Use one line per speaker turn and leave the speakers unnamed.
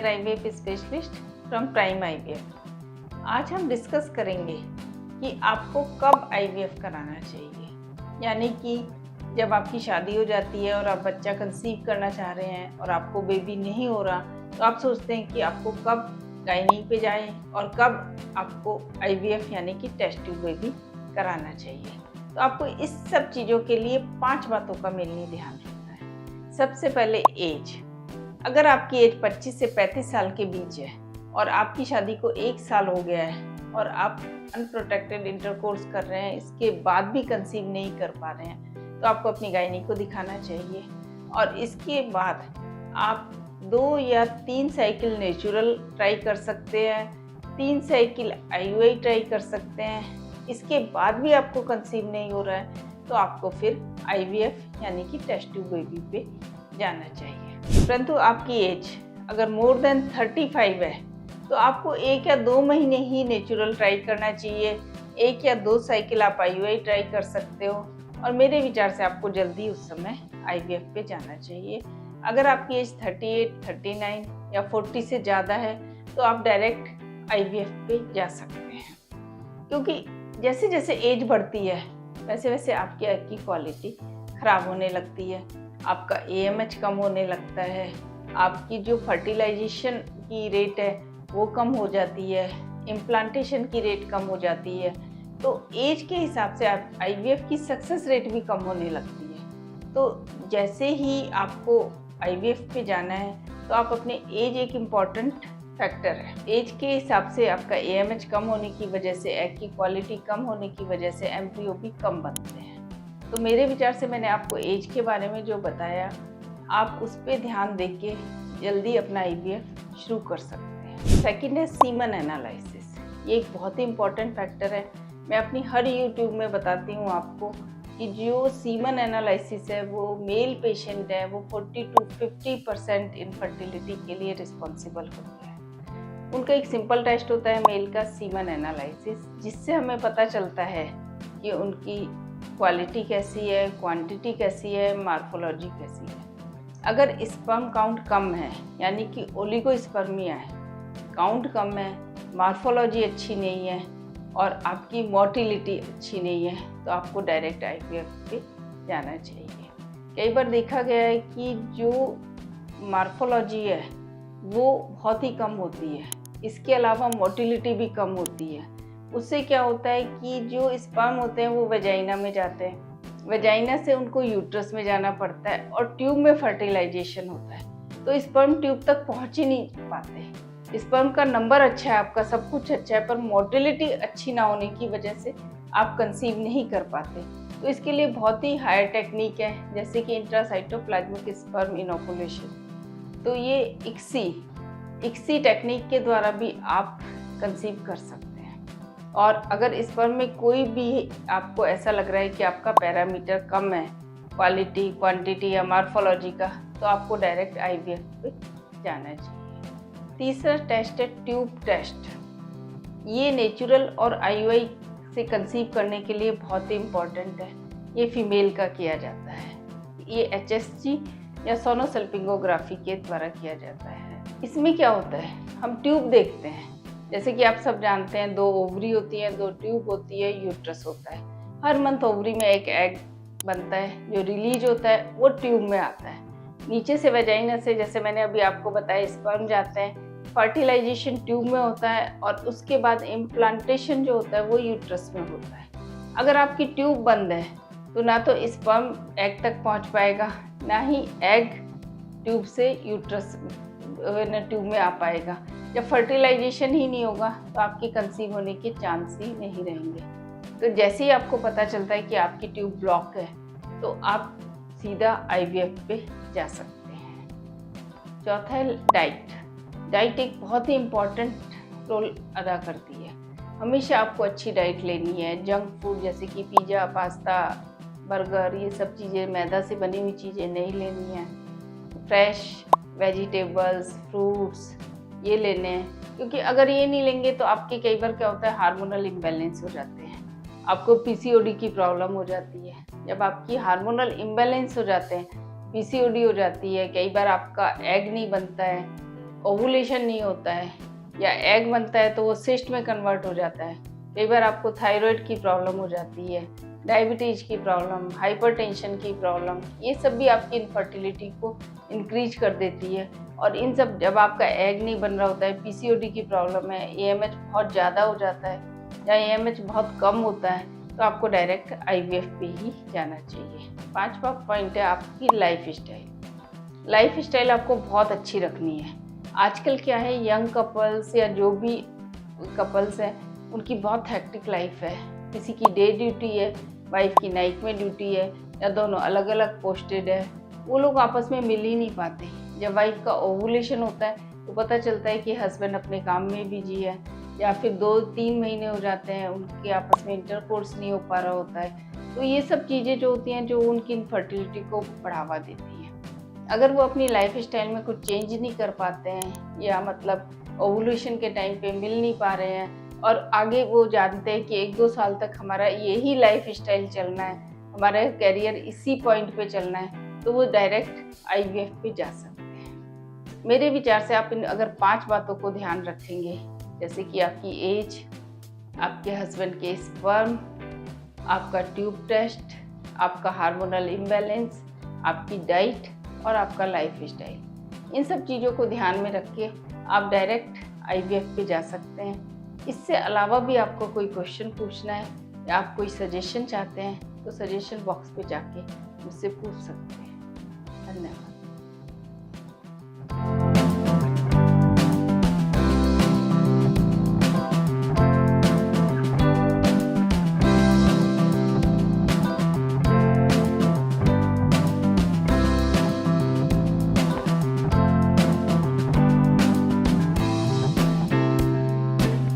Senior IVF specialist from prime IVF. आज हम discuss करेंगे कि आपको कब आईवीएफ कराना चाहिए। यानी कि जब आपकी शादी हो जाती है और आप बच्चा कंसीव करना चाह रहे हैं और आपको बेबी नहीं हो रहा, तो आप सोचते हैं कि आपको कब गायनी पे जाएं और कब आपको आईवीएफ यानी कि टेस्ट ट्यूब बेबी कराना चाहिए। तो आपको इस सब चीज़ों के लिए 5 बातों का मेनली ध्यान रखना है। सबसे पहले एज। अगर आपकी एज 25 से 35 साल के बीच है और आपकी शादी को 1 साल हो गया है और आप अनप्रोटेक्टेड इंटरकोर्स कर रहे हैं, इसके बाद भी कंसीव नहीं कर पा रहे हैं, तो आपको अपनी गायनी को दिखाना चाहिए। और इसके बाद आप 2 या 3 साइकिल नेचुरल ट्राई कर सकते हैं, 3 साइकिल आईयूआई ट्राई कर सकते हैं। इसके बाद भी आपको कंसीव नहीं हो रहा है तो आपको फिर आईवीएफ यानी कि टेस्ट ट्यूब बेबी पे जाना चाहिए। परंतु आपकी एज अगर मोर देन 35 है तो आपको 1 या 2 महीने ही नेचुरल ट्राई करना चाहिए। 1 या 2 साइकिल आप आईयूआई ट्राई कर सकते हो और मेरे विचार से आपको जल्दी उस समय आईवीएफ पे जाना चाहिए। अगर आपकी एज 38, 39 या 40 से ज़्यादा है तो आप डायरेक्ट आईवीएफ पे जा सकते हैं, क्योंकि जैसे जैसे एज बढ़ती है वैसे वैसे आपकी एग की क्वालिटी ख़राब होने लगती है, आपका एएमएच कम होने लगता है, आपकी जो फर्टिलाइजेशन की रेट है वो कम हो जाती है, इम्प्लांटेशन की रेट कम हो जाती है। तो एज के हिसाब से आप आईवीएफ की सक्सेस रेट भी कम होने लगती है। तो जैसे ही आपको आईवीएफ पे जाना है तो आप अपने एज एक इम्पॉर्टेंट फैक्टर है। एज के हिसाब से आपका एएमएच कम होने की वजह से, एग की क्वालिटी कम होने की वजह से एम्ब्रियो भी कम बनते हैं। तो मेरे विचार से मैंने आपको एज के बारे में जो बताया, आप उस पर ध्यान देके जल्दी अपना आईवीएफ शुरू कर सकते हैं। सेकेंड है सीमन एनालिसिस। ये एक बहुत ही इम्पॉर्टेंट फैक्टर है। मैं अपनी हर यूट्यूब में बताती हूँ आपको कि जो सीमन एनालिसिस है वो मेल पेशेंट है वो 40 to 50% इनफर्टिलिटी के लिए रिस्पॉन्सिबल होते हैं। उनका एक सिंपल टेस्ट होता है मेल का सीमन एनालिसिस, जिससे हमें पता चलता है कि उनकी क्वालिटी कैसी है, क्वांटिटी कैसी है, मार्फोलॉजी कैसी है। अगर स्पर्म काउंट कम है यानी कि ओलिगोस्पर्मिया है, काउंट कम है, मार्फोलॉजी अच्छी नहीं है और आपकी मोटिलिटी अच्छी नहीं है, तो आपको डायरेक्ट आईवीएफ पे जाना चाहिए। कई बार देखा गया है कि जो मार्फोलॉजी है वो बहुत ही कम होती है, इसके अलावा मोटिलिटी भी कम होती है। उससे क्या होता है कि जो स्पर्म होते हैं वो वेजाइना में जाते हैं, वेजाइना से उनको यूट्रस में जाना पड़ता है और ट्यूब में फर्टिलाइजेशन होता है, तो स्पर्म ट्यूब तक पहुंच ही नहीं पाते। स्पर्म का नंबर अच्छा है, आपका सब कुछ अच्छा है, पर मोटिलिटी अच्छी ना होने की वजह से आप कंसीव नहीं कर पाते। तो इसके लिए बहुत ही हायर टेक्निक है, जैसे कि इंट्रासाइटोप्लाज्मिक स्पर्म इनोकुलेशन। तो ये इक्सी टेक्निक के द्वारा भी आप कंसीव कर सकते हैं। और अगर स्पर्म में कोई भी आपको ऐसा लग रहा है कि आपका पैरामीटर कम है, क्वालिटी, क्वांटिटी या मार्फोलॉजी का, तो आपको डायरेक्ट आईवीएफ पे जाना चाहिए। तीसरा टेस्ट है ट्यूब टेस्ट। ये नेचुरल और आईयूआई से कंसीव करने के लिए बहुत ही इम्पॉर्टेंट है। ये फीमेल का किया जाता है। ये एचएसजी या सोनोसल्पिंगोग्राफी के द्वारा किया जाता है। इसमें क्या होता है, हम ट्यूब देखते हैं। जैसे कि आप सब जानते हैं 2 ओवरी होती हैं, 2 ट्यूब होती है, यूट्रस होता है। हर मंथ ओवरी में एक एग बनता है, जो रिलीज होता है वो ट्यूब में आता है। नीचे से वेजाइना से, जैसे मैंने अभी आपको बताया, स्पर्म जाते हैं, फर्टिलाइजेशन ट्यूब में होता है और उसके बाद इम्प्लांटेशन जो होता है वो यूट्रस में होता है। अगर आपकी ट्यूब बंद है तो ना तो स्पर्म एग तक पहुंच पाएगा, ना ही एग ट्यूब से यूट्रस ट्यूब में आ पाएगा। जब फर्टिलाइजेशन ही नहीं होगा तो आपकी कंसीव होने के चांस ही नहीं रहेंगे। तो जैसे ही आपको पता चलता है कि आपकी ट्यूब ब्लॉक है तो आप सीधा आईवीएफ पे जा सकते हैं। चौथा है डाइट। डाइट एक बहुत ही इम्पॉर्टेंट रोल अदा करती है। हमेशा आपको अच्छी डाइट लेनी है। जंक फूड जैसे कि पिज़्ज़ा, पास्ता, बर्गर, ये सब चीज़ें, मैदा से बनी हुई चीज़ें नहीं लेनी है। फ्रेश वेजिटेबल्स, फ्रूट्स ये लेने हैं, क्योंकि अगर ये नहीं लेंगे तो आपके कई बार क्या होता है, हार्मोनल इम्बैलेंस हो जाते हैं, आपको पीसीओडी की प्रॉब्लम हो जाती है। जब आपकी हार्मोनल इम्बैलेंस हो जाते हैं, पीसीओडी हो जाती है, कई बार आपका एग नहीं बनता है, ओवुलेशन नहीं होता है या एग बनता है तो वो सिस्ट में कन्वर्ट हो जाता है। कई बार आपको थायराइड की प्रॉब्लम हो जाती है, डायबिटीज की प्रॉब्लम, हाइपरटेंशन की प्रॉब्लम, ये सब भी आपकी इनफर्टिलिटी को इंक्रीज कर देती है। और इन सब जब आपका एग नहीं बन रहा होता है, पीसीओडी की प्रॉब्लम है, एएमएच बहुत ज़्यादा हो जाता है या एएमएच बहुत कम होता है, तो आपको डायरेक्ट आईवीएफ पे ही जाना चाहिए। 5वां पॉइंट है आपकी लाइफ स्टाइल। लाइफ स्टाइल आपको बहुत अच्छी रखनी है। आजकल क्या है, यंग कपल्स या जो भी कपल्स हैं उनकी बहुत हेक्टिक लाइफ है। किसी की डे ड्यूटी है, वाइफ की नाइट में ड्यूटी है, या दोनों अलग अलग पोस्टेड है, वो लोग आपस में मिल ही नहीं पाते। जब वाइफ का ओवुलेशन होता है तो पता चलता है कि हस्बैंड अपने काम में बिजी है, या फिर 2-3 महीने हो जाते हैं उनके आपस में इंटरकोर्स नहीं हो पा रहा होता है। तो ये सब चीज़ें जो होती हैं जो उनकी इनफर्टिलिटी को बढ़ावा देती हैं। अगर वो अपनी लाइफ स्टाइल में कुछ चेंज नहीं कर पाते हैं, या मतलब ओवुलेशन के टाइम पे मिल नहीं पा रहे हैं और आगे वो जानते हैं कि 1-2 साल तक हमारा यही लाइफ स्टाइल चलना है, हमारा करियर इसी पॉइंट पे चलना है, तो वो डायरेक्ट आईवीएफ पे जा सकते हैं। मेरे विचार से आप अगर 5 बातों को ध्यान रखेंगे, जैसे कि आपकी एज, आपके हस्बैंड के स्पर्म, आपका ट्यूब टेस्ट, आपका हार्मोनल इम्बैलेंस, आपकी डाइट और आपका लाइफ स्टाइल, इन सब चीज़ों को ध्यान में रख के आप डायरेक्ट आईवीएफ पे जा सकते हैं। इससे अलावा भी आपको कोई क्वेश्चन पूछना है या आप कोई सजेशन चाहते हैं तो सजेशन बॉक्स पे जाके मुझसे पूछ सकते हैं। धन्यवाद।